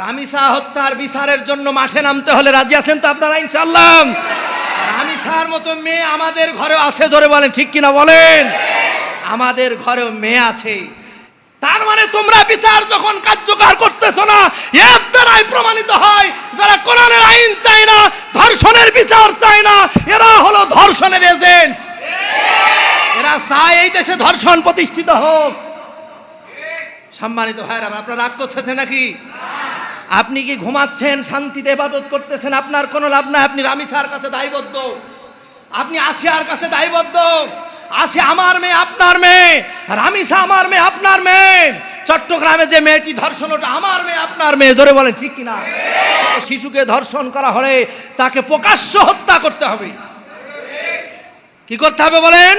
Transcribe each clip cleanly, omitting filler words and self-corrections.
রামিসা হত্যার বিচারের জন্য মাঠে নামতে হলে রাজি আছেন তো আপনারা ইনশাআল্লাহ? রামিসার মতো মেয়ে আমাদের ঘরে আছে, জোরে বলেন ঠিক কিনা বলেন। আমাদের ঘরেও মেয়ে আছে। তার মানে তোমরা বিচার যখন কার্যকর করতেছ না, এর দ্বারাই প্রমাণিত হয় যারা কোরআনের আইন চায় না, ধর্ষণের বিচার চায় না, এরা হলো ধর্ষণের এজেন্ট। এরা চায় এই দেশে ধর্ষণ প্রতিষ্ঠিত হোক। সম্মানিত ভাইরা, আপনারা রাগ করছেন নাকি? আপনি কি ঘুমাচ্ছেন, শান্তিতে ইবাদত করতেছেন, আপনার কোনো লাভ নাই। আপনি রামিসার কাছে দায়বদ্ধ, আপনি আসিয়ার কাছে দায়বদ্ধ। আসিয়া আমার মেয়ে, আপনার মেয়ে। রামিসা আমার মেয়ে, আপনার মেয়ে। চট্টগ্রামে যে মেয়েটি ধর্ষণ, ওটা আমার মেয়ে, আপনার মেয়ে। জোরে বলেন ঠিক কিনা? শিশুকে ধর্ষণ করা হলে তাকে প্রকাশ্য হত্যা করতে হবে। কি করতে হবে বলেন?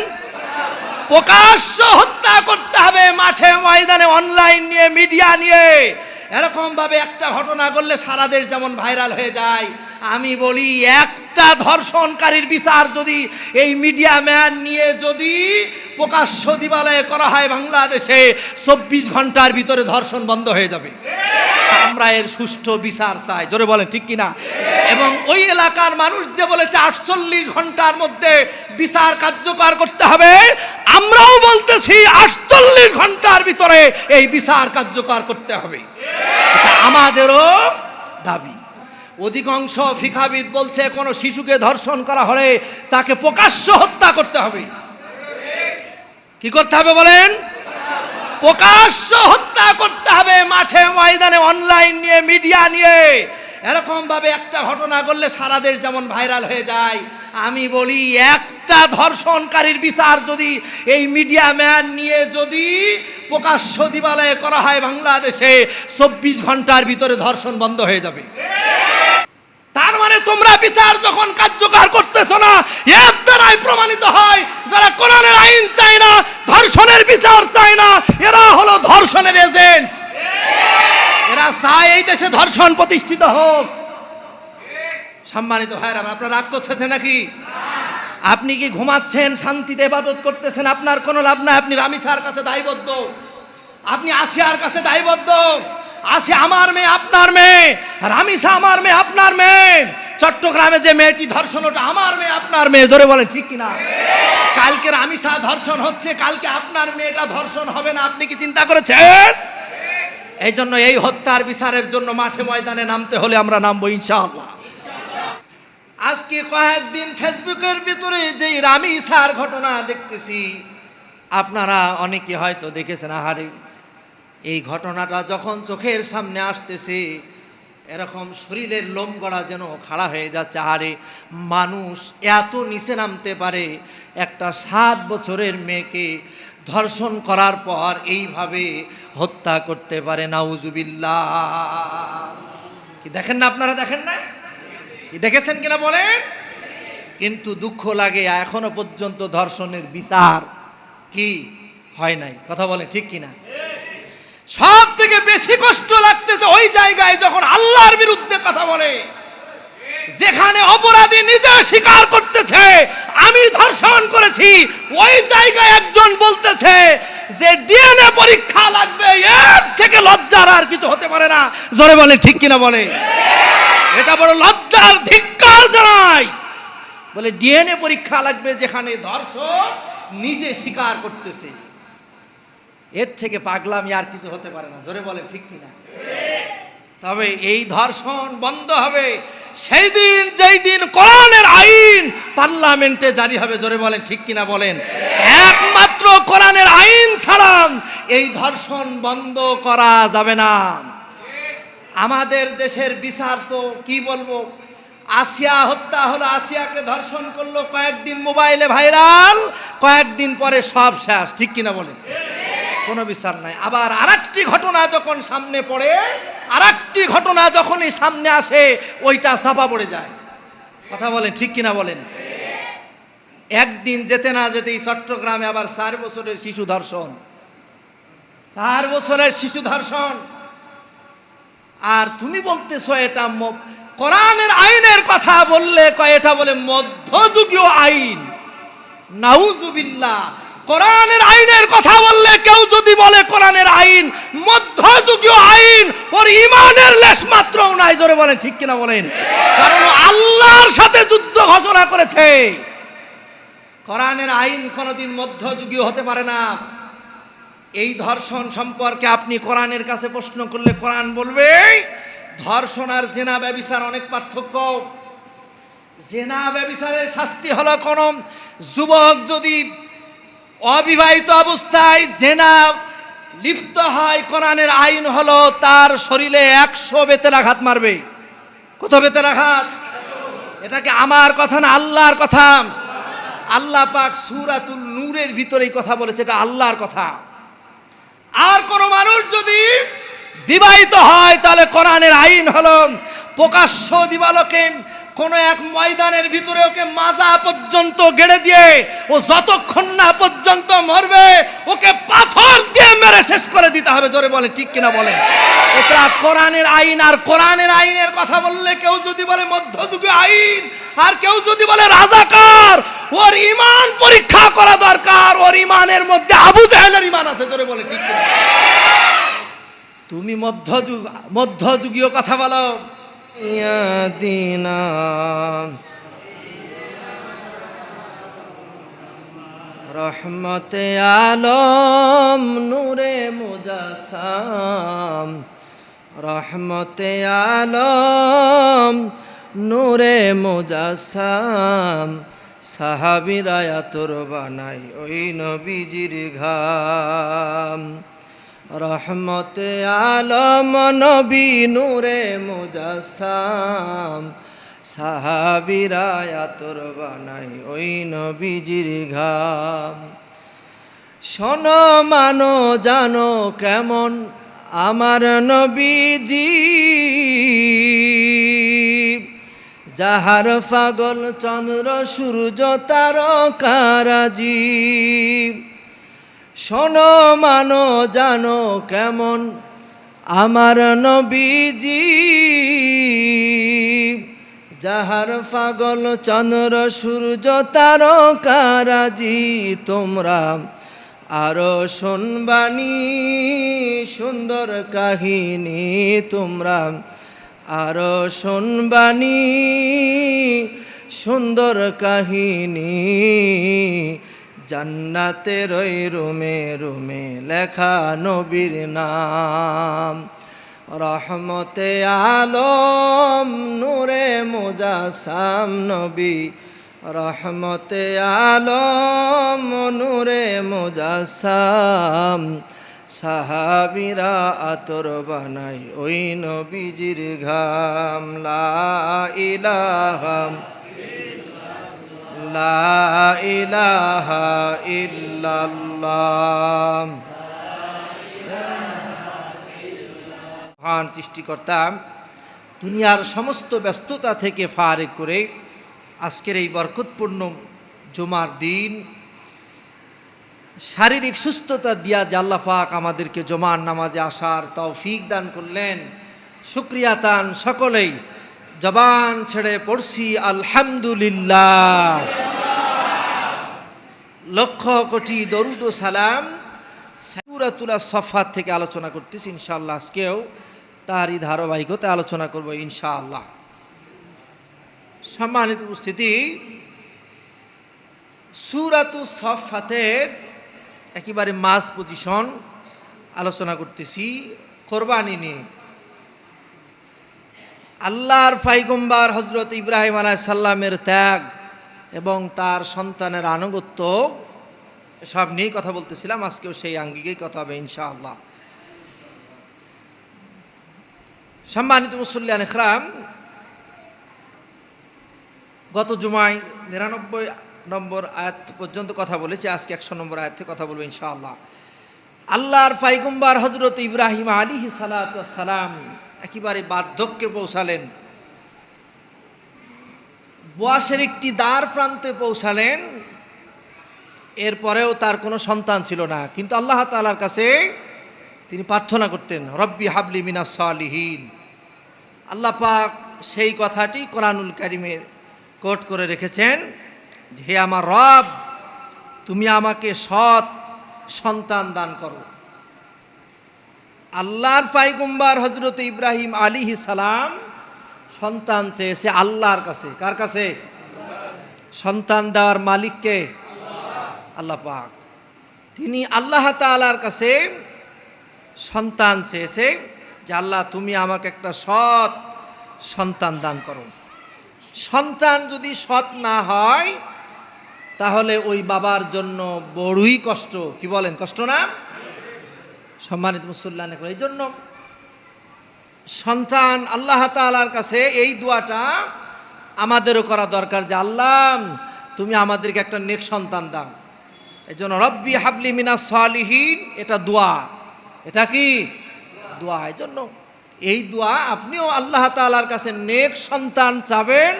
প্রকাশ্য হত্যা করতে হবে। মাঠে ময়দানে, অনলাইন নিয়ে, মিডিয়া নিয়ে। এরকম ভাবে একটা ঘটনা করলে সারা দেশ যেমন ভাইরাল হয়ে যায়, আমি বলি একটা ধর্ষণকারীর বিচার যদি এই মিডিয়া ম্যান নিয়ে যদি প্রকাশ্য দিবালয়ে করা হয় বাংলাদেশে, 24 ঘন্টার ভিতরে ধর্ষণ বন্ধ হয়ে যাবে। আমরা এর সুষ্ঠু বিচার চাই, জোরে বলেন ঠিক কিনা? এবং ওই এলাকার মানুষ যে বলেছে 48 ঘন্টার মধ্যে বিচার কার্যকর করতে হবে, আমরাও বলতেছি 48 ঘন্টার ভিতরে এই বিচার কার্যকর করতে হবে। আমাদেরও দাবি। অধিকাংশ ফিকাহবিদ বলছে কোন শিশুকে ধর্ষণ করা হলে তাকে প্রকাশ্য হত্যা করতে হবে। কি করতে হবে বলেন? প্রকাশ্য হত্যা করতে হবে। মাঠে ময়দানে, অনলাইন নিয়ে, মিডিয়া নিয়ে। এরকম ভাবে একটা ঘটনা করলে সারা দেশ যেমন ভাইরাল হয়ে যায়, আমি বলি একটা ধর্ষণকারীর বিচার যদি এই মিডিয়া ম্যান নিয়ে যদি প্রকাশ্য দিবালয়ে করা হয় বাংলাদেশে, 24 ঘন্টার ভিতরে ধর্ষণ বন্ধ হয়ে যাবে। তার মানে তোমরা বিচার যখন কার্যকর করতেছ না, এর দ্বারাই প্রমাণিত হয় যারা কোরআনের আইন চায় না, ধর্ষণের বিচার চায় না, এরা হলো ধর্ষণের এজেন্ট। এরা চায় এই দেশে ধর্ষণ প্রতিষ্ঠিত হোক। সম্মানিত ভাইরা, আপনারা রাগ করছেন নাকি? আপনি কি ঘুমাচ্ছেন, শান্তিতে ইবাদত করতেছেন, আপনার কোনো লাভ নাই। আপনি রামিসার কাছে দায়বদ্ধ, আপনি আসিয়ার কাছে দায়বদ্ধ। আসিয়া আমার মেয়ে, আপনার মেয়ে। রামিসা আমার মেয়ে, আপনার মেয়ে। চট্টগ্রামে যে মেয়েটি ধর্ষণ, ওটা আমার মেয়ে, আপনার মেয়ে। জোরে বলেন ঠিক কিনা? কালকে রামিসা ধর্ষণ হচ্ছে, কালকে আপনার মেয়েটা ধর্ষণ হবে না। আপনি কি চিন্তা করেছেন? এই জন্য এই হত্যার বিচারের জন্য মাঠে ময়দানে নামতে হলে আমরা নামবো ইনশাআল্লাহ। আজকে কয়েকদিন ফেসবুকের ভিতরে যে রামিসার ঘটনা দেখতেছি, আপনারা অনেকে হয়তো দেখেছেন। আহারে, এই ঘটনাটা যখন চোখের সামনে আসতেছে, এরকম শরীরের লোম গড়া যেন খাড়া হয়ে যাচ্ছে। আহারে, মানুষ এত নিচে নামতে পারে? একটা 7 বছরের মেয়েকে ধর্ষণ করার পর এইভাবে হত্যা করতে পারে? নাউজুবিল্লাহ। কি দেখেন না আপনারা? দেখেন না? কি দেখেছেন কিনা বলেন? কিন্তু দুঃখ লাগে এখনো পর্যন্ত ধর্ষণের বিচার কি হয় নাই। কথা বলেন ঠিক কিনা? সব থেকে বেশি কষ্ট লাগতেছে ওই জায়গায় যখন আল্লাহর বিরুদ্ধে কথা বলে, যেখানে অপরাধী নিজে স্বীকার করতেছে আমি ধর্ষণ করেছি। ওই জায়গায় একজন বলতেছে যে ডিএনএ পরীক্ষা লাগবে, এর থেকে লজ্জার আর কিছু হতে পারে না। জোরে বলেন ঠিক কিনা বলে? এটা বড় লজ্জার, ধিক্কার জানাই। বলে ডিএনএ পরীক্ষা লাগবে, যেখানে ধর্ষণ নিজে স্বীকার করতেছে। এর থেকে পাগলামি আর কিছু হতে পারে না। জোরে বলেন ঠিক কিনা? তবে এই ধর্ষণ বন্ধ হবে সেই দিন, যেই দিন কোরআনের আইন পার্লামেন্টে জারি হবে। জোরে বলেন ঠিক কিনা বলেন? একমাত্র কোরআনের আইন ছাড়া এই ধর্ষণ বন্ধ করা যাবে না। আমাদের দেশের বিচার তো কি বলবো, আসিয়া হত্যা হলো, আসিয়াকে ধর্ষণ করলো, কয়েকদিন মোবাইলে ভাইরাল, কয়েকদিন পরে সব শেষ। ঠিক কিনা বলেন? কোনো বিচার নাই। আবার আরেকটি ঘটনা যখন সামনে পড়ে, আরেকটি ঘটনা যখনই সামনে আসে, ওইটা চাপা পড়ে যায়। কথা বলেন ঠিক কিনা বলেন? একদিন যেতে না যেতেই চট্টগ্রামে আবার 4 বছরের শিশু ধর্ষণ। 4 বছরের শিশু ধর্ষণ। আর তুমি বলতেছো এটা কোরআনের আইনের কথা বললে এটা বলে মধ্যযুগীয় আইন। নাউজুবিল্লাহ। কোরআনের আইনের কথা বললে কেউ যদি বলে কোরআনের আইন মধ্য মধ্যযুগীয় আইন ওর ঈমানের লেশ মাত্রও নাই। জোরে বলেন ঠিক কিনা বলেন। কারণ আল্লাহর সাথে যুদ্ধ ঘোষণা করেছে। কোরআনের আইন কোনোদিন মধ্যযুগীয় হতে পারে না। এই ধর্ষণ সম্পর্কে আপনি কোরআনের কাছে প্রশ্ন করলে কোরআন বলবে ধর্ষণ আর জেনা ব্যভিচার অনেক পার্থক্য। জেনা ব্যভিচারের শাস্তি হলো কোন যুবক যদি অবিবাহিত অবস্থায় জেনা লিপ্ত হয়, কোরআনের আইন হলো তার শরীরে 100 বেতের আঘাত মারবে। কত বেতের আঘাত? এটাকে আমার কথা না, আল্লাহর কথা। আল্লাহ পাক সূরাতুল নূরের ভিতরেই কথা বলেছে, এটা আল্লাহর কথা। আর কোন মানুষ যদি বিবাহিত হয় তাহলে কোরআনের আইন হলো প্রকাশ্য দিবালোকে কোন এক ময়দানের ভিতরে ওকে মাজা পর্যন্ত গেড়ে দিয়ে ও যতক্ষণ না পর্যন্ত মরবে ওকে পাথর দিয়ে মেরে শেষ করে দিতে হবে। জোরে বলে ঠিক কিনা বলেন। এটা কোরআনের আইন। আর কোরআনের আইনের কথা বললে কেউ যদি বলে মধ্যযুগীয় আইন, আর কেউ যদি বলে রাজাকার, ওর ঈমান পরীক্ষা করা দরকার। ওর ঈমানের মধ্যে আবু জাহেলের ঈমান আছে। জোরে বলে ঠিক কিনা। তুমি মধ্যযুগীয় কথা বলো। ইয়াদিনা রহমতে আলম নূরে মুজাসসাম, রহমতে আলম নূরে মুজাসসাম, সাহাবীরা আতর বানাই ওই নবীজির ঘাম। রহমতে আলম নবী নূরে মুজাসসাম, সাহাবীরা আতর বানাই ওই নবীজির ঘাম। শোনো মানো জানো কেমন আমার নবীজি, যাহার পাগল চন্দ্র সূর্য তারকারাজি। শোনো মানো জানো কেমন আমার নবীজি, যাহার পাগল চন্দ্র সূর্য তারকারাজি। তোমরা আরো শুনবানি সুন্দর কাহিনী, তোমরা আরো শুনবানি সুন্দর কাহিনী। জান্নাতের ওই রুমে রুমে লেখা নবীর নাম। রহমতে আলম নূরে মুজাসসাম নবী, রহমতে আলম নূরে মুজাসসাম, সাহাবীরা আতর বানাই ওই নবীজির ঘাম। লা ইলাহা লা ইলাহা ইল্লাল্লাহ। মহান সৃষ্টিকর্তা দুনিয়ার সমস্ত ব্যস্ততা থেকে ফারেক করে আজকের এই বরকতপূর্ণ জুমার দিন শারীরিক সুস্থতা দিয়া যে আল্লাহ পাক আমাদেরকে জুমার নামাজে আসার তৌফিক দান করলেন, শুকরিয়া তান সকলেই। জবান ছেড়ে পড়ছি আলহামদুলিল্লাহ। লক্ষ কোটি দরুদ ও সালাম। সূরাতুল সফফাত থেকে আলোচনা করতেছি ইনশাআল্লাহ। আজকেও তারই ধারাবাহিকতা আলোচনা করব ইনশাআল্লাহ। সম্মানিত উপস্থিতি, সূরাতুস সফফাতের একেবারে মাঝ পজিশন আলোচনা করতেছি কোরবানি নিয়ে। আল্লাহর পয়গম্বর হযরত ইব্রাহিম আলাইহিস সালামের ত্যাগ এবং তার সন্তানের আনুগত্য সব নিয়ে কথা বলতেছিলাম। আজকেও সেই আঙ্গিকেই কথা হবে ইনশাআল্লাহ। সম্মানিত মুসল্লিয়ান ইকরাম, গত জুমায় 99 নম্বর আয়াত পর্যন্ত কথা বলেছি। আজকে 100 নম্বর আয়াত থেকে কথা বলবো ইনশাআল্লাহ। আল্লাহর পয়গম্বর হযরত ইব্রাহিম আলাইহিস সালাতু ওয়াস সালাম একেবারে বার্ধক্যে পৌঁছালেন, বয়সের একটি দ্বার প্রান্তে পৌঁছালেন। এরপরেও তার কোনো সন্তান ছিল না, কিন্তু আল্লাহ তাআলার কাছে তিনি প্রার্থনা করতেন, রব্বি হাবলি মিনাস সালিহিন। আল্লাহ পাক সেই কথাটি কোরআনুল কারীমের কোট করে রেখেছেন, হে আমার রব, তুমি আমাকে সৎ সন্তান দান করো। আল্লাহর পয়গম্বর হযরত ইব্রাহিম আলাইহিস সালাম সন্তান চেয়েছে আল্লাহর কাছে। কার কাছে? সন্তান দেওয়ার মালিককে আল্লাহ পাক। তিনি আল্লাহ তাআলার কাছে সন্তান চেয়েছে যে আল্লাহ তুমি আমাকে একটা সৎ সন্তান দান করো। সন্তান যদি সৎ না হয় তাহলে ওই বাবার জন্য বড়ই কষ্ট। কি বলেন, কষ্ট না? সম্মানিত মুসল্লান, এই জন্য সন্তান আল্লাহ তাআলার কাছে এই দোয়াটা আমাদেরও করা দরকার যে আল্লাহ তুমি আমাদেরকে একটা নেক সন্তান দাও। এই জন্য রব্বি হাবলি মিনাস সালিহিন, এটা দোয়া। এটা কি দোয়া? এই জন্য এই দোয়া আপনিও আল্লাহ তাআলার কাছে নেক সন্তান চাবেন,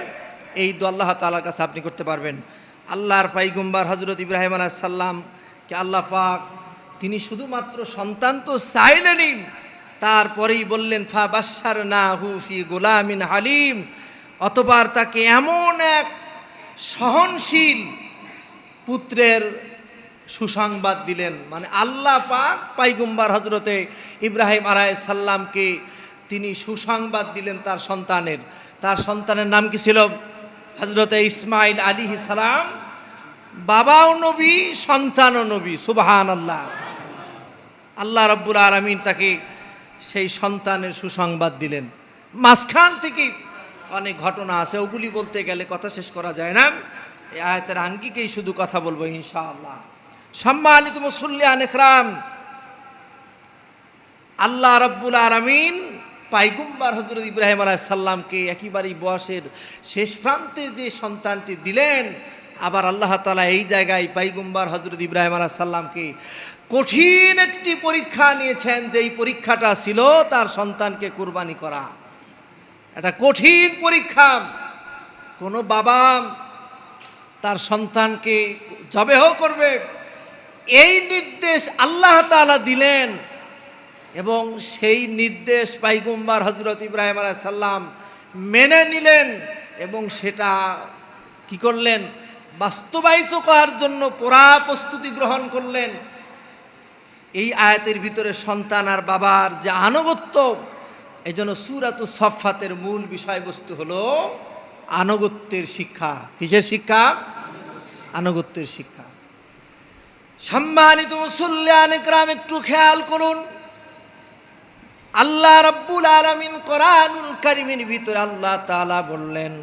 এই দোয়া আল্লাহ তাআলার কাছে আপনি করতে পারবেন। আল্লাহর পয়গম্বর হযরত ইব্রাহিম আলাইহিস সালাম কে আল্লাহ পাক তিনি শুধুমাত্র সন্তান তো চাইলেনই, তারপরেই বললেন ফাবাশশারনাহু ফি গোলামিন হালিম, অতঃপর তাকে এমন এক সহনশীল পুত্রের সুসংবাদ দিলেন। মানে আল্লাহ পাক পয়গম্বর হযরতে ইব্রাহিম আলাইহিস সালামকে তিনি সুসংবাদ দিলেন তার সন্তানের। তার সন্তানের নাম কি ছিল? হযরতে ইসমাইল আলাইহিস সালাম। বাবাও নবী, সন্তানও নবী। সুবহানাল্লাহ। আল্লাহ রাব্বুল আলামিন তাকে সেই সন্তানের সুসংবাদ দিলেন। মাঝখান থেকে অনেক ঘটনা আছে, ওগুলি বলতে গেলে কথা শেষ করা যায় না। এই আয়াতের আঙ্গিকেই শুধু কথা বলবো ইনশাআল্লাহ। সম্মানিত মুসল্লিয়ান ইকরাম, আল্লাহ রাব্বুল আলামিন পয়গম্বর হযরত ইব্রাহিম আলাইহিস সালামকে একেবারেই বয়সের শেষ প্রান্তে যে সন্তানটি দিলেন, আবার আল্লাহ তাআলা এই জায়গায় পয়গম্বর হযরত ইব্রাহিম আলাইহিস সালামকে কঠিন একটি পরীক্ষা নিয়েছেন, যেই পরীক্ষাটা ছিল তার সন্তানকে কুরবানি করা। এটা কঠিন পরীক্ষা। কোনো বাবা তার সন্তানকে জবেহ করবে এই নির্দেশ আল্লাহ তাআলা দিলেন, এবং সেই নির্দেশ পয়গম্বর হযরত ইব্রাহিম আলাইহিস সালাম মেনে নিলেন এবং সেটা কি করলেন? বাস্তবায়িত করার জন্য পুরা প্রস্তুতি গ্রহণ করলেন। এই আয়াতের ভিতরে সন্তান আর বাবার যে আনুগত্য, এই জন্য সূরাতুস সাফফাতের মূল বিষয়বস্তু হলো আনুগত্যের শিক্ষা। কিসের শিক্ষা? আনুগত্যের শিক্ষা। সম্মানিত মুসল্লিয়ান ইকরাম, একটু খেয়াল করুন, আল্লাহ রাব্বুল আলামিন কোরআনুল কারীমের ভিতরে আল্লাহ তাআলা বললেন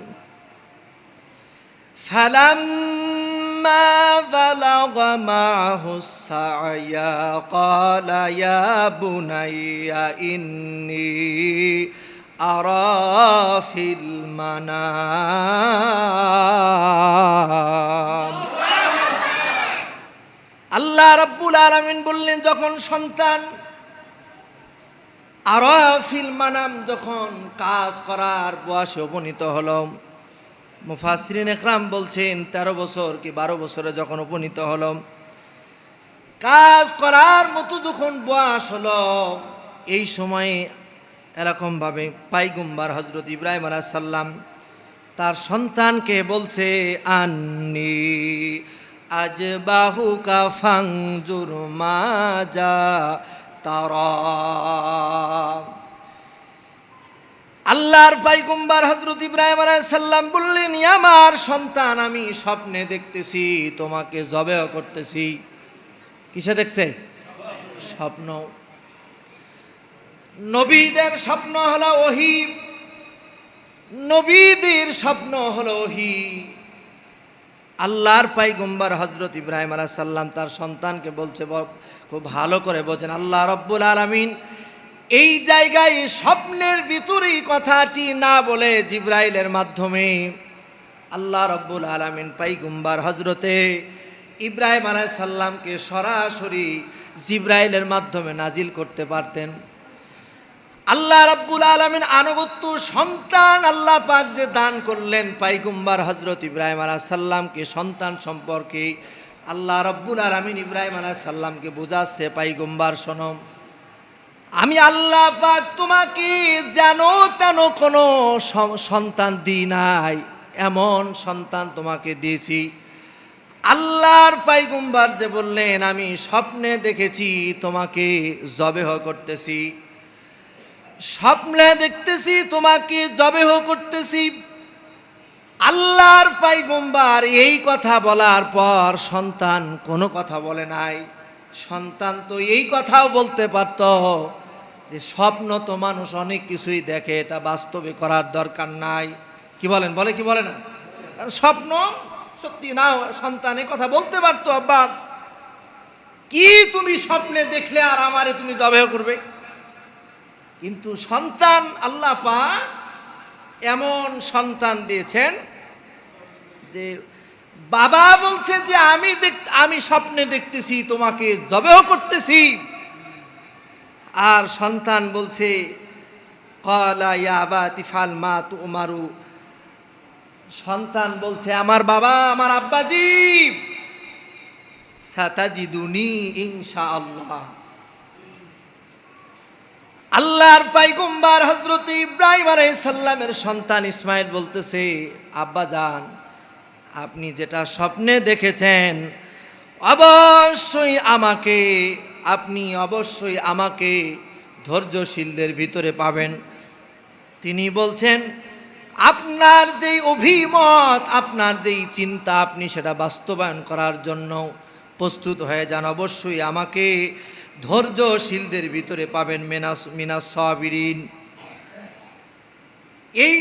ফালাম্মা বালাগা মাহুস সা'য়া ক্বালা ইয়া বুনাইয়া ইন্নী আরা ফিল মানাম। আল্লাহ রাব্বুল আলামিন বললেন যখন সন্তান আরাফিল মানাম, যখন কাজ করার বয়সে উপনীত হলো, মুফাসসিরিন ইকরাম বলছেন 13 বছর কি 12 বছরে যখন উপনীত হলো, কাজ করার মতো যখন বয়স হলো, এই সময়ে এরকমভাবে পয়গম্বর হযরত ইব্রাহিম আলাইহিস সালাম তার সন্তানকে বলছে আন্নি আজবাহুকা ফানজুর মাজা তারা। আল্লাহর পয়গম্বর হযরত ইব্রাহিম আলাইহিস সালাম বললেন, আমার সন্তান, আমি স্বপ্নে দেখতেছি তোমাকে জবেহ করতেছি। কিসে দেখছে? স্বপ্ন। নবীদের স্বপ্ন হলো ওহী, নবীদের স্বপ্ন হলো ওহী। আল্লাহর পয়গম্বর হযরত ইব্রাহিম আলাইহিস সালাম তার সন্তানকে বলছে, খুব ভালো করে বোঝেন, আল্লাহ রাব্বুল আলামিন এই জায়গায় স্বপ্নের ভিতরেই কথাটি না বলে জিবরাইলের মাধ্যমে আল্লাহ রাব্বুল আলামিন পয়গম্বর হযরতে ইব্রাহিম আলাইহিস সালামকে সরাসরি জিবরাইলের মাধ্যমে নাজিল করতে পারতেন। আল্লাহ রাব্বুল আলামিন আনুগত্য সন্তান আল্লাহ পাক যে দান করলেন পয়গম্বর হযরত ইব্রাহিম আলাইহিস সালামকে, সন্তান সম্পর্কে আল্লাহ রাব্বুল আলামিন ইব্রাহিম আলাইহিস সালামকে বোঝাচ্ছে, পয়গম্বর শোনো, আমি আল্লাহ পাক তোমাকে যেন তেন কোনো সন্তান দিই নাই, এমন সন্তান তোমাকে দিয়েছি। আল্লাহর পয়গম্বর যে বললেন আমি স্বপ্নে দেখেছি তোমাকে জবেহ করতেছি, স্বপ্নে দেখতেছি তোমাকে জবেহ করতেছি। আল্লাহর পয়গম্বর এই কথা বলার পর সন্তান কোনো কথা বলে নাই। সন্তান তো এই কথাও বলতে পারত যে স্বপ্ন তো মানুষ অনেক কিছুই দেখে, এটা বাস্তবে করার দরকার নাই। কি বলেন, বলে কি বলে না? কারণ স্বপ্ন সত্যি না, সন্তান এই কথা বলতে পারতো, আব্বা কি তুমি স্বপ্নে দেখলে আর আমারে তুমি জবেহ করবে? কিন্তু সন্তান আল্লাহ পাক এমন সন্তান দিয়েছেন যে বাবা বলছে যে আমি স্বপ্নে দেখতেছি তোমাকে জবেহ করতেছি, আর সন্তান বলছে ক্বালা ইয়া আবাতি ফাল মা তুমারু, সন্তান বলছে আমার বাবা, আমার আব্বাজি, সাতাজিদুনি ইনশাআল্লাহ। আল্লাহর পয়গম্বর হযরত ইব্রাহিম আলাইহিস সালামের সন্তান ইসমাঈল বলতেছে আব্বা জান, আপনি যেটা স্বপ্নে দেখেছেন আপনি অবশ্যই আমাকে ধৈর্যশীলদের ভিতরে পাবেন। তিনি বলছেন আপনার যেই অভিমত, আপনার যেই চিন্তা, আপনি সেটা বাস্তবায়ন করার জন্য প্রস্তুত হয়ে যান, অবশ্যই আমাকে ধৈর্যশীলদের ভিতরে পাবেন। মিনাস সাবিরিন, এই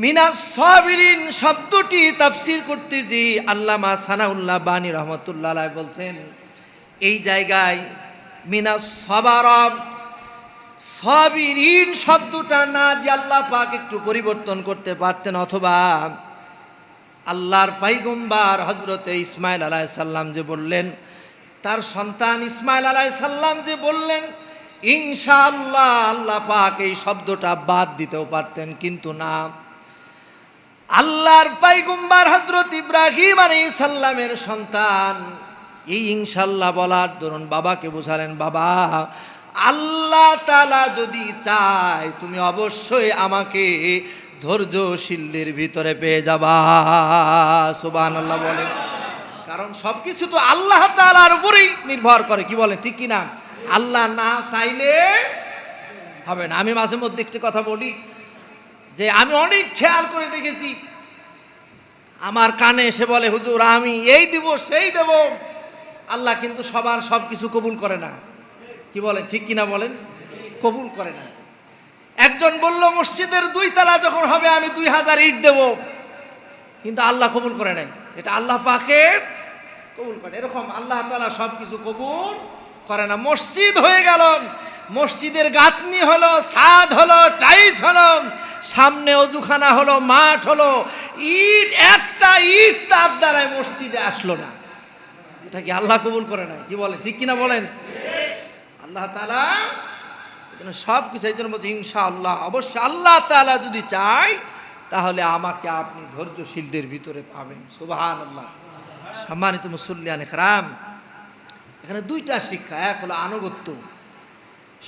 মিনাস সাবিরিন শব্দটি তাফসীর করতে যে আল্লামা সানাউল্লাহ বানী রহমতুল্লাহ আলাইহি বলছেন, এই জায়গায় মিনাস সাবারা সাবিরিন শব্দটা না দিয়ে আল্লাহ পাক একটু পরিবর্তন করতে পারতেন, অথবা আল্লাহর পয়গম্বর হযরত ইসমাঈল আলাইহিস সালাম যে বললেন, তার সন্তান ইসমাঈল আলাইহিস সালাম যে বললেন ইনশাআল্লাহ, আল্লাহ পাক এই শব্দটা বাদ দিতেও পারতেন, কিন্তু না, আল্লাহর পয়গম্বর হযরত ইব্রাহিম আলাইহিস সালামের সন্তান এই ইনশাআল্লাহ বলার দরুন বাবাকে বোঝালেন, বাবা আল্লাহ তাআলা যদি চায় তুমি অবশ্যই আমাকে ধৈর্যশীলদের ভিতরে পেয়ে যাবা। সুবহানাল্লাহ বলেন। কারণ সবকিছু তো আল্লাহ তাআলার উপরেই নির্ভর করে। কি বলেন, ঠিক কি না? আল্লাহ না চাইলে হবে না। আমি মাঝে মধ্যে একটি কথা বলি যে আমি অনেক খেয়াল করে দেখেছি, আমার কানে এসে বলে হুজুর আমি এই দিব সেই দেব, আল্লাহ কিন্তু সবার সব কিছু কবুল করে না। কি বলেন, ঠিক কিনা বলেন? কবুল করে না। একজন বলল মসজিদের 2 তলা যখন হবে আমি 2000 ইট দেব, কিন্তু আল্লাহ কবুল করে নাই। এটা আল্লাহ পাকের কবুল করে। এরকম আল্লাহ তাআলা সব কিছু কবুল করে না। মসজিদ হয়ে গেল, মসজিদের গাঁথনি হলো, ছাদ হলো, টাইলস হলো, সামনে অজুখানা হলো, মাঠ হলো, ইট একটা ইট তার দ্বারাই মসজিদে আসলো না, এটা কি আল্লাহ কবুল করে না? কি বলে, ঠিক কিনা বলেন? আল্লাহ তাআলা সব কিছু, এই জন্য বলছে ইনশাআল্লাহ, অবশ্যই আল্লাহ তাআলা যদি চায় তাহলে আমাকে আপনি ধৈর্যশীলদের ভিতরে পাবেন। সুবহানাল্লাহ। সম্মানিত মুসল্লিয়ান ইকরাম, এখানে 2টা শিক্ষা। এক হলো আনুগত্য,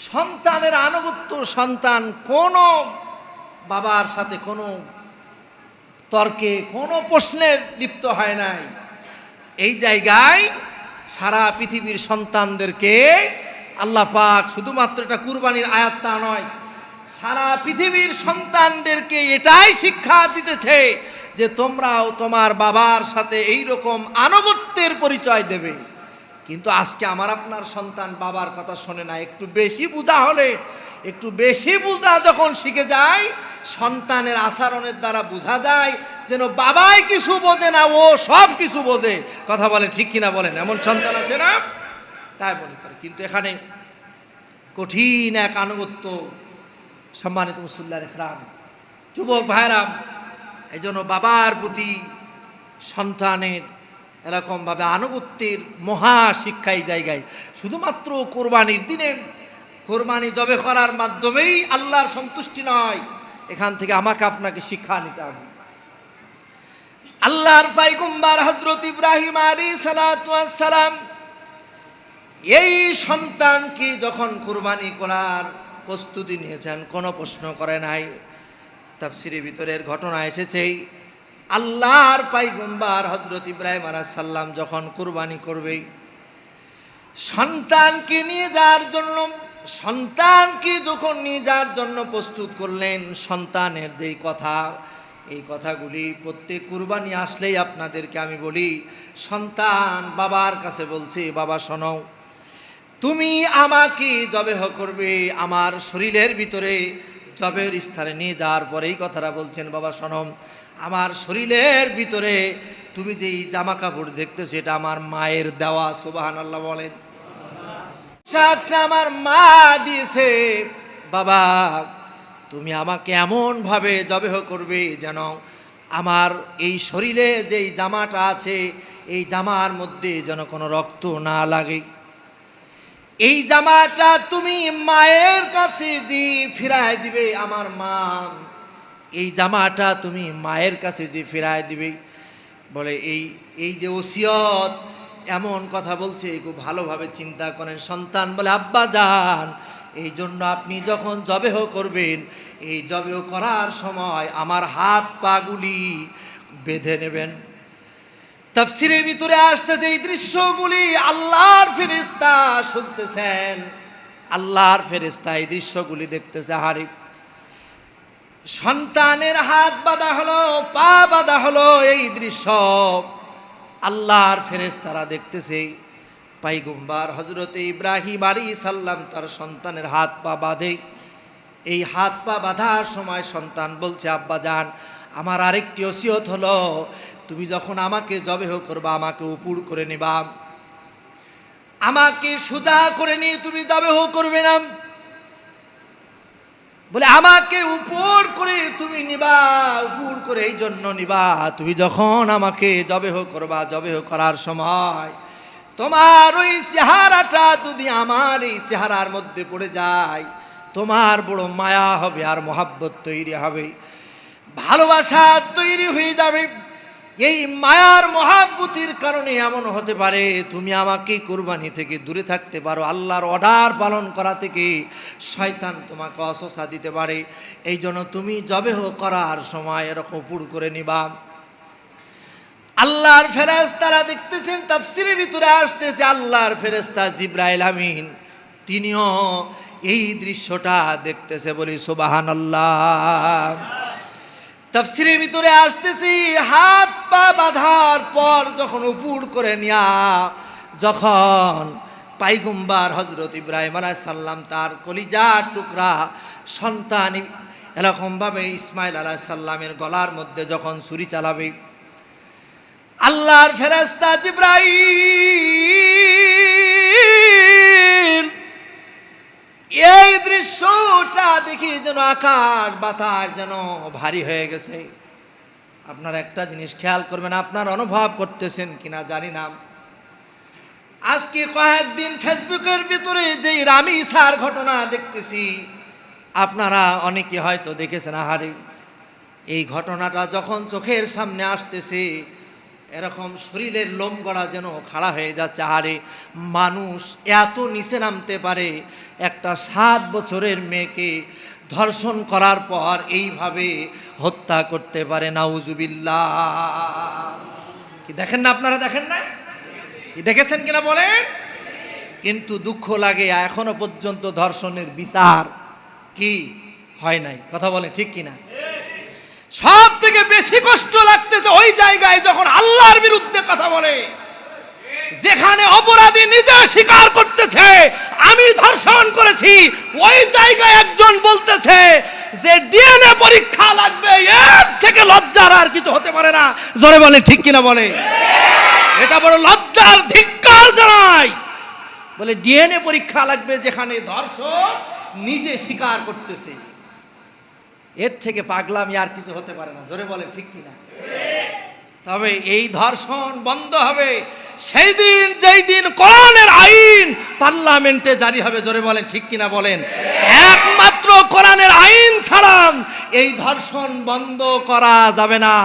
সন্তানের আনুগত্য। সন্তান কোনো বাবার সাথে কোনো তর্কে, কোনো প্রশ্নে লিপ্ত হয় নাই। এই জায়গায় সারা পৃথিবীর সন্তানদেরকে আল্লাহ পাক শুধুমাত্র এটা কুরবানির আয়াত তা নয়, সারা পৃথিবীর সন্তানদেরকে এটাই শিক্ষা দিতেছে যে তোমরাও তোমার বাবার সাথে এই রকম আনুগত্যের পরিচয় দেবে। কিন্তু আজকে আমার আপনার সন্তান বাবার কথা শোনে না। একটু বেশি বোঝা হলে, একটু বেশি বোঝা যখন শিখে যায়, সন্তানের আচরণের দ্বারা বোঝা যায় যেন বাবাই কিছু বোঝে না, ও সব কিছু বোঝে। কথা বলে, ঠিক কিনা বলেন? এমন সন্তান আছে না? তাই মনে করে। কিন্তু এখানে কঠিন এক আনুগত্য। সম্মানিত মুসল্লিয়ান ইকরাম, যুবক ভাইরা, এই জন্য বাবার প্রতি সন্তানের এরকমভাবে আনুগত্যের মহা শিক্ষা এই জায়গায়। শুধুমাত্র কোরবানির দিনে কোরবানি জবে করার মাধ্যমেই আল্লাহর সন্তুষ্টি নয়, এখান থেকে আমাকে আপনাকে শিক্ষা নিতে হবে। আল্লাহর পয়গম্বর হযরত ইব্রাহিম আলাইহিস সালাতু ওয়াস সালাম এই সন্তানকে যখন কুরবানি করার প্রস্তুতি নিয়েছেন, কোনো প্রশ্ন করে নাই। তাফসীরের ভিতরের ঘটনা এসেছে, আল্লাহর পয়গম্বর হযরত ইব্রাহিম আলাইহিস সালাম যখন কুরবানি করবে, সন্তানকে নিয়ে যাওয়ার জন্য, সন্তানকে যখন নিয়ে যাওয়ার জন্য প্রস্তুত করলেন, সন্তানের যেই কথা, এই কথাগুলি প্রত্যেক কুরবানি আসলেই আপনাদেরকে আমি বলি, সন্তান বাবার কাছে বলছে, বাবা শোনো, তুমি আমাকে জবেহ করবে, আমার শরীরের ভিতরে জবের স্থানে নিয়ে যাওয়ার পরেই কথাটা বলছেন, বাবা শোনো, আমার শরীরের ভিতরে তুমি যেই জামা কাপড় দেখতেছো এটা আমার মায়ের দেওয়া। সুবহানাল্লাহ বলেন। পোশাকটা আমার মা দিয়েছে, বাবা তুমি আমাকে এমন ভাবে জবেহ করবে যেন আমার এই শরীরে যেই জামাটা আছে এই জামার মধ্যে যেন কোনো রক্ত না লাগে। এই জামাটা তুমি মায়ের কাছে যে ফিরায় দিবে, আমার মা এই জামাটা তুমি মায়ের কাছে যে ফিরায় দিবে, বলে এই যে ওসিয়ত, এমন কথা বলছে, খুব ভালোভাবে চিন্তা করেন। সন্তান বলে, আব্বা জান, এই জন্য আপনি যখন জবেহ করবেন, এই জবেহ করার সময় আমার হাত পাগুলি বেঁধে নেবেন। তাফসীরের ভিতরে আসতেছে এই দৃশ্যগুলি আল্লাহর ফেরেশতা শুনতেছেন, আল্লাহর ফেরেশতা এই দৃশ্যগুলি দেখতেছে। হারি সন্তানের হাত বাঁধা হলো, পা বাঁধা হলো, এই দৃশ্য আল্লাহর ফেরেশতারা দেখতেছে। পয়গম্বর হযরত ইব্রাহিম আলাইহিস সালাম তার সন্তানের হাত পা বাঁধে। এই হাত পা বাঁধার সময় সন্তান বলছে, আব্বা জান, আমার আরেকটি ওসিয়ত হলো, তুমি যখন আমাকে জবেহ করবা আমাকে উপুর করে নিবা, আমাকে সোজা করে নিয়ে তুমি জবেহ করবে না, বলে আমাকে উপর করে তুমি নিবা, উপর করে এই জন্য নিবা, তুমি যখন আমাকে জবেহ করবা, জবেহ করার সময় তোমার ওই চেহারাটা যদি আমার এই চেহারার মধ্যে পড়ে যায়, তোমার বড় মায়া হবে আর মহাব্বত তৈরি হবে, ভালোবাসা তৈরি হয়ে যাবে। এই মায়ার মহাব্বতির কারণে এমন হতে পারে তুমি আমাকে কুরবানি থেকে দূরে থাকতে পারো, আল্লাহর অর্ডার পালন করা থেকে শয়তান তোমাকে অসসা দিতে পারে। এই জন্য তুমি জবেহ করার সময় এরকম পুড় করে নিবা। আল্লাহর ফেরেশতারা দেখতেছেন, তাফসীরের ভিতরে আসতেছে আল্লাহর ফেরেশতা জিবরাইল আমিন তিনিও এই দৃশ্যটা দেখতেছে, বলি সুবহানাল্লাহ। তাফসীরের ভিতরে আসতেছি হাত পা বাঁধার পর যখন উপুড় করে নিয়া, যখন পয়গম্বর হযরত ইব্রাহিম আলাইহিস সালাম তার কলিজার টুকরা সন্তান এরকমভাবে ইসমাইল আলাইহিস সালামের গলার মধ্যে যখন ছুরি চালাবে, আল্লাহর ফেরেশতা জিবরাইল এই দৃশ্যটা দেখি যেন আকাশ বাতাস যেন ভারী হয়ে গেছে। আপনারা একটা জিনিস খেয়াল করবেন, আপনার অনুভব করতেছেন কিনা জানি না, আজকে কয়েকদিন ফেসবুকের ভিতরে যে রামিসার ঘটনা দেখতেছি, আপনারা অনেকে হয়তো দেখেছেন। আহারে এই ঘটনাটা যখন চোখের সামনে আসতেছে এরকম শরীরের লোম গড়া যেন খাড়া হয়ে যাচ্ছে। আরে মানুষ এত নিচে নামতে পারে, একটা 7 বছরের মেয়েকে ধর্ষণ করার পর এইভাবে হত্যা করতে পারে, নাউজুবিল্লাহ। কি দেখেন না আপনারা, দেখেন না? কি দেখেছেন কিনা বলেন? কিন্তু দুঃখ লাগে এখনো পর্যন্ত ধর্ষণের বিচার কি হয় নাই, কথা বলেন ঠিক কিনা? সব থেকে বেশি কষ্ট লাগতেছে ওই জায়গায় যখন আল্লাহর বিরুদ্ধে কথা বলে, যেখানে অপরাধী নিজে স্বীকার করতেছে আমি ধর্ষণ করেছি, ওই জায়গায় একজন বলতেছে যে ডিএনএ পরীক্ষা লাগবে, এর থেকে লজ্জার আর কিছু হতে পারে না। জোরে বলেন ঠিক কিনা বলে? এটা বড় লজ্জার, ধিক্কার জানাই। বলে ডিএনএ পরীক্ষা লাগবে, যেখানে ধর্ষক নিজে স্বীকার করতেছে, এর থেকে পাগলামি আর কিছু হতে পারে না। জোরে বলেন ঠিক কিনা? তবে এই ধর্ষণ বন্ধ হবে সেই দিন, যেই দিন কোরআনের আইন পার্লামেন্টে জারি হবে। জোরে বলেন ঠিক কিনা বলেন? একমাত্র কোরআনের আইন ছাড়া এই ধর্ষণ বন্ধ করা যাবে না।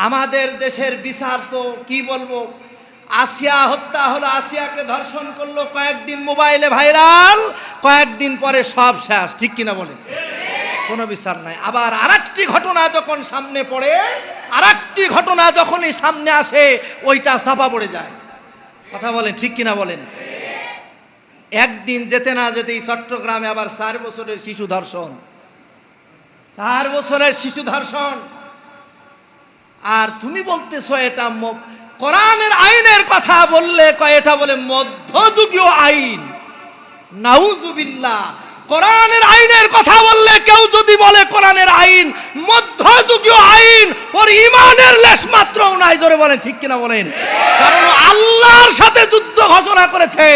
আমাদের দেশের বিচার তো কি বলবো, আসিয়া হত্যা হলো, আসিয়াকে ধর্ষণ করলো, কয়েকদিন মোবাইলে ভাইরাল, কয়েকদিন পরে সব শেষ, ঠিক কিনা বলেন? কোনো বিচার নাই। আবার আরেকটি ঘটনা যখন সামনে পড়ে, আর একটি ঘটনা যখনই সামনে আসে ওইটা চাপা পড়ে যায়। কথা বলেন ঠিক কিনা বলেন? একদিন যেতে না যেতেই চট্টগ্রামে আবার 4 বছরের শিশু ধর্ষণ, 4 বছরের শিশু ধর্ষণ। আর তুমি বলতেছো এটা কোরআনের আইনের কথা বললে কয় এটা বলে মধ্যযুগীয় আইন। নাউজুবিল্লাহ। কোরআনের আইনের কথা বললে কেউ যদি বলে কোরআনের আইন মধ্যযুগীয় আইন, ওর ঈমানের লেশ মাত্রও নাই। জোরে বলেন ঠিক কিনা বলেন? কারণ আল্লাহর সাথে যুদ্ধ ঘোষণা করেছে।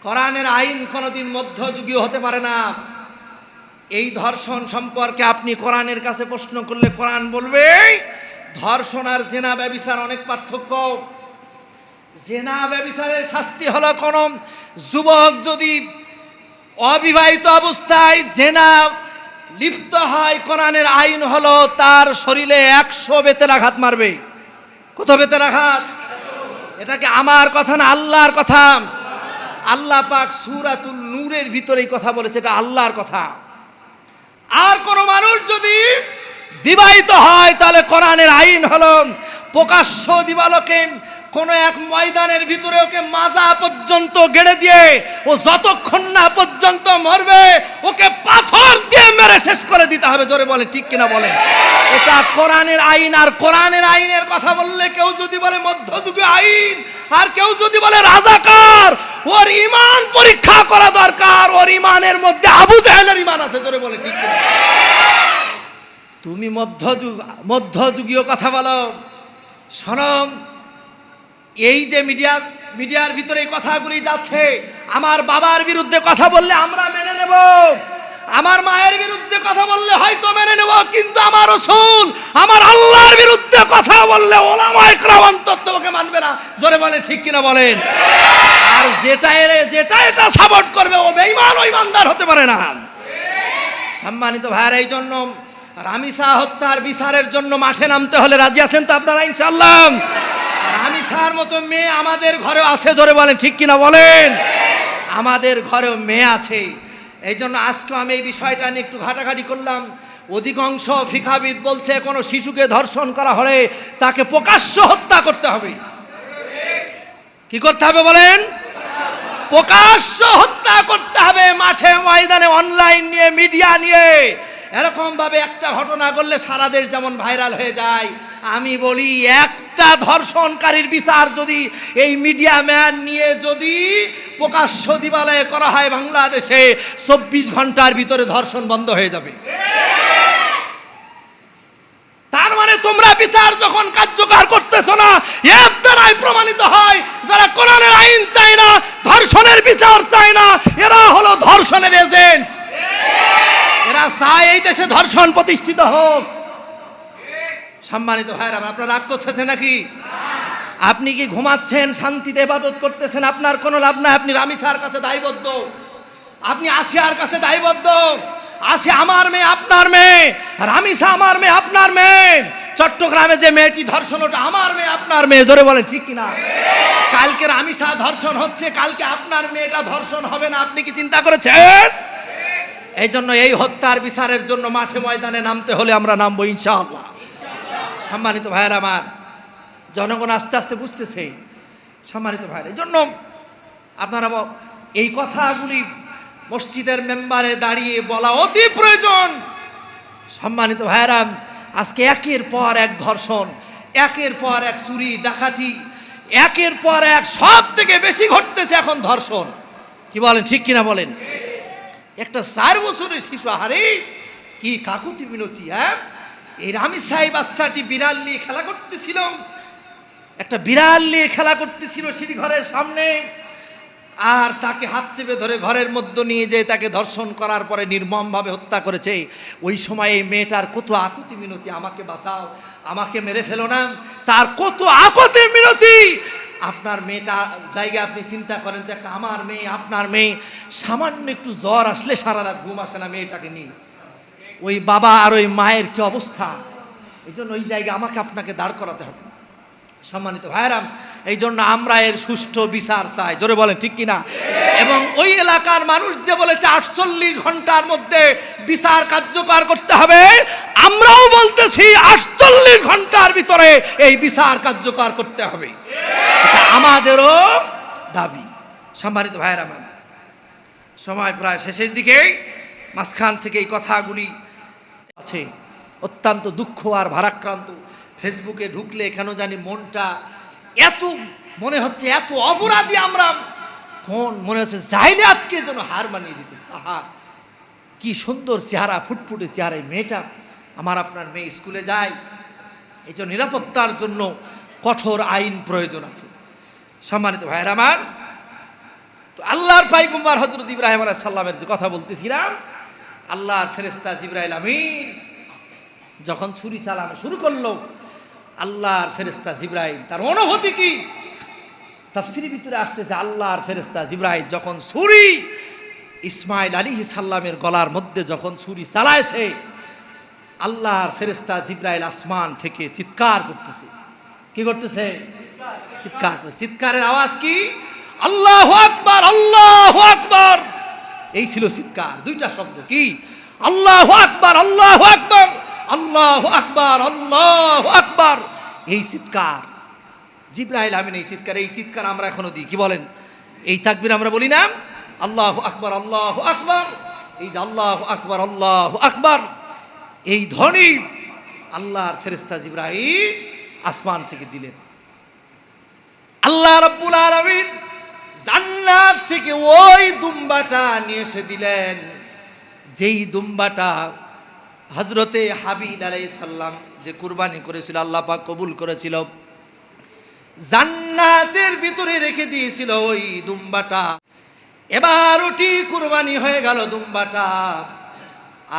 কোরআনের আইন কোনোদিন মধ্যযুগীয় হতে পারে না। এই ধর্ষণ সম্পর্কে আপনি কোরআনের কাছে প্রশ্ন করলে কোরআন বলবে ধর্ষণ আর জেনা ব্যভিচার অনেক পার্থক্য। জেনা ব্যভিচারের শাস্তি হলো কোন যুবক যদি অবিবাহিত অবস্থায় জেনা লিপ্ত হয়, কোরআনের আইন হলো তার শরীরে 100 বেতের আঘাত মারবে। কত বেতের আঘাত? এটাকে আমার কথা না, আল্লাহর কথা। আল্লাহ পাক সূরাতুল নূরের ভিতরেই কথা বলেছে, এটা আল্লাহর কথা। আর কোন মানুষ যদি বিবাহিত হয় তাহলে কোরআনের আইন হলো প্রকাশ্য দিবালোকে কোন এক ময়দানের ভিতরে ওকে মাজা পর্যন্ত গেড়ে দিয়ে ও যতক্ষণ না পর্যন্ত মরবে ওকে পাথর দিয়ে মেরে শেষ করে দিতে হবে। জোরে বলে ঠিক কিনা বলেন? এটা কোরআনের আইন। আর কোরআনের আইনের কথা বললে কেউ যদি বলে মধ্যযুগীয় আইন, আর কেউ যদি বলে রাজাকার, ওর ঈমান পরীক্ষা করা দরকার। ওর ঈমানের মধ্যে আবু জাহেলের ঈমান আছে। জোরে বলে ঠিক কিনা? তুমি মধ্যযুগীয় কথা বলো। শোনো, এই যে মিডিয়ার ভিতরে এই কথাগুলি যাচ্ছে, আমার বাবার বিরুদ্ধে কথা বললে আমরা মেনে নেব, আমার মায়ের বিরুদ্ধে কথা বললে হয়তো মেনে নেব, কিন্তু আমার রাসূল আমার আল্লাহর বিরুদ্ধে কথা বললে ওলামায়ে কেরাম অন্তত ওকে মানবে না। জোরে বলে ঠিক কিনা বলেন? আর যেটা এটা সাপোর্ট করবে ও বেঈমান, ও ঈমানদার হতে পারে না। সম্মানিত ভাইরা, এই জন্য রামিসা হত্যার বিচারের জন্য মাঠে নামতে হলে রাজি আছেন তো আপনারা ইনশাআল্লাহ? রামিসার মতো মেয়ে আমাদের ঘরেও আছে। জোরে বলেন ঠিক কিনা বলেন? আমাদের ঘরেও মেয়ে আছে। এই জন্য আজকে আমি এই বিষয়টা নিয়ে একটু ঘাটাঘাটি করলাম। অধিকাংশ ফিকাহবিদ বলছে কোনো শিশুকে ধর্ষণ করা হলে তাকে প্রকাশ্য হত্যা করতে হবে। কি করতে হবে বলেন? প্রকাশ্য হত্যা করতে হবে। মাঠে ময়দানে, অনলাইন নিয়ে, মিডিয়া নিয়ে এরকম ভাবে একটা ঘটনা করলে সারা দেশ যেমন ভাইরাল হয়ে যায়। আমি বলি একটা ধর্ষণকারীর বিচার যদি এই মিডিয়া ম্যান নিয়ে যদি প্রকাশ্য দিবালয়ে করা হয় বাংলাদেশে 24 ঘন্টার ভিতরে ধর্ষণ বন্ধ হয়ে যাবে। তার মানে তোমরা বিচার যখন কার্যকর করতেছো না, এর দ্বারাই প্রমাণিত হয় যারা কোরআনের আইন চায় না, ধর্ষণের বিচার চায় না, এরা হলো ধর্ষণের এজেন্ট। এরা চায় এই দেশে ধর্ষণ প্রতিষ্ঠিত হোক। সম্মানিত ভাইরা, আপনারা রাগ করতেছেন নাকি? আপনি কি ঘুমাচ্ছেন, শান্তিতে ইবাদত করতেছেন, আপনার কোনো লাভ নাই। আপনি রামিসার কাছে দায়বদ্ধ, আপনি আসিয়ার কাছে দায়বদ্ধ। আসিয়া আমার মেয়ে, আপনার মেয়ে। রামিসা আমার মেয়ে, আপনার মেয়ে। চট্টগ্রামে যে মেয়েটি ধর্ষণ, ওটা আমার মেয়ে, আপনার মেয়ে। জোরে বলেন ঠিক কিনা? কালকে রামিসা ধর্ষণ হচ্ছে, কালকে আপনার মেয়েটা ধর্ষণ হবে না। আপনি কি চিন্তা করেছেন? এই জন্য এই হত্যার বিচারের জন্য মাঠে ময়দানে নামতে হলে আমরা নামবো ইনশাআল্লাহ। সম্মানিত ভাইয়েরা আমার, জনগণ আস্তে আস্তে বুঝতেছে। সম্মানিত ভাইয়েরা, এই জন্য আপনারা এই কথাগুলি মসজিদের মেম্বারে দাঁড়িয়ে বলা অতি প্রয়োজন। সম্মানিত ভাইয়েরা, আজকে একের পর এক ধর্ষণ, একের পর এক চুরি ডাকাতি, একের পর এক সব থেকে বেশি ঘটতেছে এখন ধর্ষণ। কি বলেন ঠিক কিনা বলেন? একটা 4 বছরের শিশু, আরে কি কাকুতি মিনতি। হ্যাঁ, এই রামিসাই বাচ্চাটি বিড়াল নিয়ে খেলা করতেছিল, একটা বিড়াল নিয়ে খেলা করতেছিল সিঁড়ি ঘরের সামনে, আর তাকে হাত চেপে ধরে ঘরের মধ্যে নিয়ে যেয়ে তাকে ধর্ষণ করার পরে নির্মমভাবে হত্যা করেছে। ওই সময় এই মেয়েটার কত আকুতি মিনতি, আমাকে বাঁচাও, আমাকে মেরে ফেলো না, তার কত আকুতি মিনতি। আপনার মেয়েটা জায়গায় আপনি চিন্তা করেন তো, একটা আমার মেয়ে, আপনার মেয়ে, সামান্য একটু জ্বর আসলে সারা রাত ঘুম আসে না মেয়েটাকে নিয়ে। ওই বাবা আর ওই মায়ের কি অবস্থা। এই জন্য ওই জায়গায় আমাকে আপনাকে দাঁড় করাতে হবে। সম্মানিত ভাইরা, এই জন্য আমরা এর সুষ্ঠু বিচার চাই। জোরে বলেন ঠিক কিনা? এবং ওই এলাকার মানুষ যে বলেছে 48 ঘন্টার মধ্যে বিচার কার্যকর করতে হবে, আমরাও বলতেছি 48 ঘন্টার ভিতরে এই বিচার কার্যকর করতে হবে, এটা আমাদেরও দাবি। সম্মানিত ভাইয়েরা আমার, সময় প্রায় শেষের দিকে, মাঝখান থেকে এই কথাগুলি আছে, অত্যন্ত দুঃখ আর ভারাক্রান্ত। ফেসবুকে ঢুকলে কেন জানি মনটা এত মনে হচ্ছে এত অপরাধী আমরা, কোন মনে হচ্ছে জাহিলিয়াতকে যেন হার মানিয়ে দিতেছে। আহা, কি সুন্দর চেহারা, ফুটফুটে চেহারা এই মেয়েটা। আমার আপনার মেয়ে স্কুলে যায়, এই জন্য নিরাপত্তার জন্য কঠোর আইন প্রয়োজন আছে। সম্মানিত ভাইয়ের আমার, তো আল্লাহর পয়গম্বর হযরত ইব্রাহিম আলাইহিস সালামের যে কথা বলতেছিলাম, আল্লাহর ফেরেশতা জিবরাইল আমিন যখন ছুরি চালানো শুরু করলো, আল্লাহর ফেরেশতা জিবরাইল তার অনুভূতি কি তাফসীরের ভিতরে আসতেছে, আল্লাহর ফেরেশতা জিবরাইল যখন ছুরি ইসমাইল আলাইহিস সালামের গলার মধ্যে যখন ছুরি চালাইছে, আল্লাহর ফেরেশতা জিবরাইল আসমান থেকে চিৎকার করতেছে। কি করতেছে? চিৎকার করতেছে। চিৎকারের আওয়াজ কি? আল্লাহু আকবার, আল্লাহু আকবার। এই ছিল চিৎকার, দুইটা শব্দ। কি? আল্লাহু আকবার, আল্লাহু আকবার, আল্লাহু আকবার, আল্লাহু আকবার। এই চিৎকার জিবরাইল আমিন, এই চিৎকার আমরা এখনো দিই। কি বলেন? এই তাকবীর আমরা বলি না, আল্লাহু আকবার, আল্লাহু আকবার। এই যে আল্লাহু আকবার, আল্লাহু আকবার, এই ধ্বনি আল্লাহর ফেরেশতা জিবরাইল আসমান থেকে দিলেন। আল্লাহ রাব্বুল আলামিন জান্নাত থেকে ওই দুম্বাটা নিয়ে এসে দিলেন, যেই দুম্বাটা হযরতে হাবিল আলাইহিস সালাম যে কুরবানি করেছিল, আল্লাহ পাক কবুল করেছিল, জান্নাতের ভিতরে রেখে দিয়েছিল ওই দুম্বাটা। এবার ওটি কুরবানি হয়ে গেল দুম্বাটা,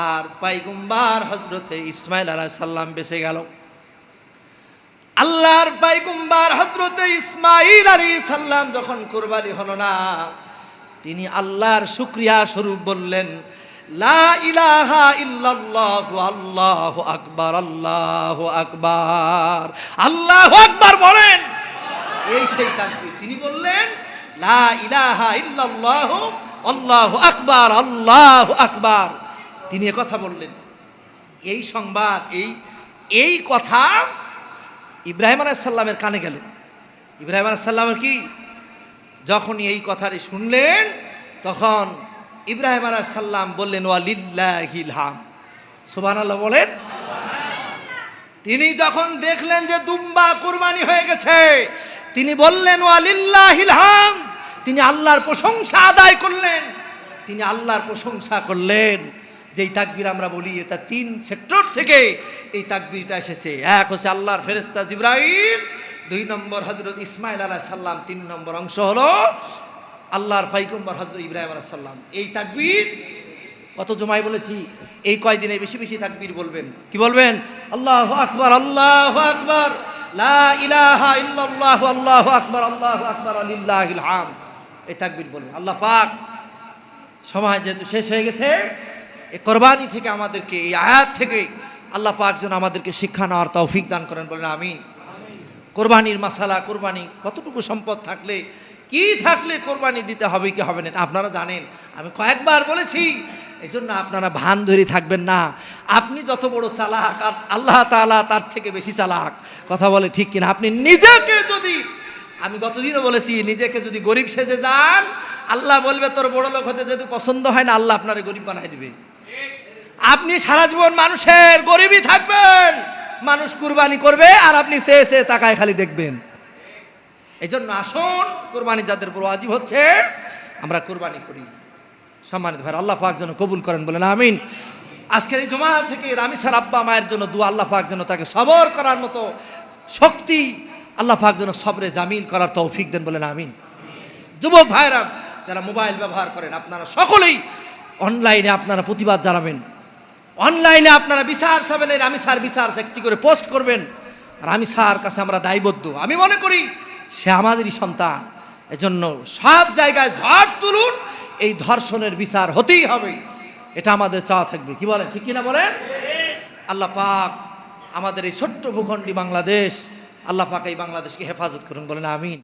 আর পয়গম্বর হযরতে ইসমাইল আলাইহিস সালাম বেঁচে গেল। আল্লাহর পয়গম্বর হযরতে ইসমাইল আলাইহিস সালাম যখন কুরবানি হলো না, তিনি আল্লাহর শুকরিয়া স্বরূপ বললেন, লা ইলাহা ইল্লাল্লাহু, আল্লাহু আকবার, আল্লাহু আকবার, আল্লাহু আকবার বলেন। এই সেই তাকবীর। তিনি বললেন লা ইলাহা ইল্লাল্লাহু, আল্লাহু আকবার, আল্লাহু আকবার। তিনি এই কথা বললেন। এই সংবাদ, এই কথা ইব্রাহিম আলাইহিস সালামের কানে গেল। ইব্রাহিম আলাইহিস সালামের কি, যখন এই কথাটি শুনলেন, তখন ইব্রাহিম আলাইহিস সালাম বললেন ওয়ালিল্লাহিল হাম, সুবহানাল্লাহ বলেন। তিনি যখন দেখলেন যে দুম্বা কুরবানি হয়ে গেছে, তিনি বললেন ওয়ালিল্লাহিল হাম। তিনি আল্লাহর প্রশংসা আদায় করলেন, তিনি আল্লাহর প্রশংসা করলেন। যেই তাকবীর আমরা বলি, এটা 3 সেক্টর থেকে এই তাকবীরটা এসেছে। এক হচ্ছে আল্লাহর ফেরেশতা জিবরাইল, 2 নম্বর হযরত ইসমাইল আলাইহিস সালাম, 3 নম্বর অংশ হলো আল্লাহর পয়গম্বর হযরত ইব্রাহিম আলাইহিস সালাম। এই তাকবীর কত জমায় বলেছি, এই কয়দিনে বেশি বেশি তাকবীর বলবেন। কি বলবেন? আল্লাহু আকবার, আল্লাহু আকবার, লা ইলাহা ইল্লাল্লাহু, আল্লাহু আকবার, আল্লাহু আকবার, লিল্লাহিল হাম। এই তাকবীর বলবেন। আল্লাহ পাক, সময় যেহেতু শেষ হয়ে গেছে, এই কোরবানি থেকে আমাদেরকে, এই আয়াত থেকে আল্লাহ পাক যেন আমাদেরকে শিক্ষা নেওয়ার তৌফিক দান করেন, বলেন আমিন। কোরবানির মাসালা, কোরবানি কতটুকু সম্পদ থাকলে, কি থাকলে কোরবানি দিতে হবে কি হবে না, আপনারা জানেন। আমি কয়েকবার বলেছি, এই জন্য আপনারা ভান ধরে থাকবেন না। আপনি যত বড় চালাক, আল্লাহ তাআলা তার থেকে বেশি চালাক। কথা বলে ঠিক কিনা? আপনি নিজেকে যদি, আমি গতদিনও বলেছি, নিজেকে যদি গরিব সেজে যান, আল্লাহ বলবে তোর বড় লোক হতে যদি পছন্দ হয় না, আল্লাহ আপনারে গরিব বানাই দিবে। আপনি সারা জীবন মানুষের গরিবই থাকবেন, মানুষ কুরবানি করবে আর আপনি চেয়ে চেয়ে তাকায় খালি দেখবেন। এই জন্য আসুন, কুরবানি যাদের উপর ওয়াজিব হচ্ছে, আমরা কুরবানি করি। সম্মানিত ভাই, আল্লাহ পাক যেন কবুল করেন, বলেন আমিন। আজকের এই জুমা থেকে রামিসার আব্বা মায়ের জন্য দোয়া, আল্লাহ পাক যেন তাকে সবর করার মতো শক্তি, আল্লাহ পাক যেন সবরে জামিল করার তৌফিক দেন, বলেন আমিন। যুবক ভাইরা যারা মোবাইল ব্যবহার করেন, আপনারা সকলেই অনলাইনে আপনারা প্রতিবাদ জানাবেন। অনলাইনে আপনারা বিচার চাবেন, রামিসার বিচার একটি করে পোস্ট করবেন। রামিসার কাছে আমরা দায়বদ্ধ। আমি মনে করি সে আমাদেরই সন্তান, এজন্য সব জায়গায় ঝড় তুলুন, এই ধর্ষণের বিচার হতেই হবে, এটা আমাদের চাওয়া থাকবে। কি বলেন, ঠিক কিনা বলেন? আল্লাহ পাক আমাদের এই ছোট্ট ভূখণ্ডী বাংলাদেশ, আল্লাহ পাক এই বাংলাদেশকে হেফাজত করুন, বলেন আমিন।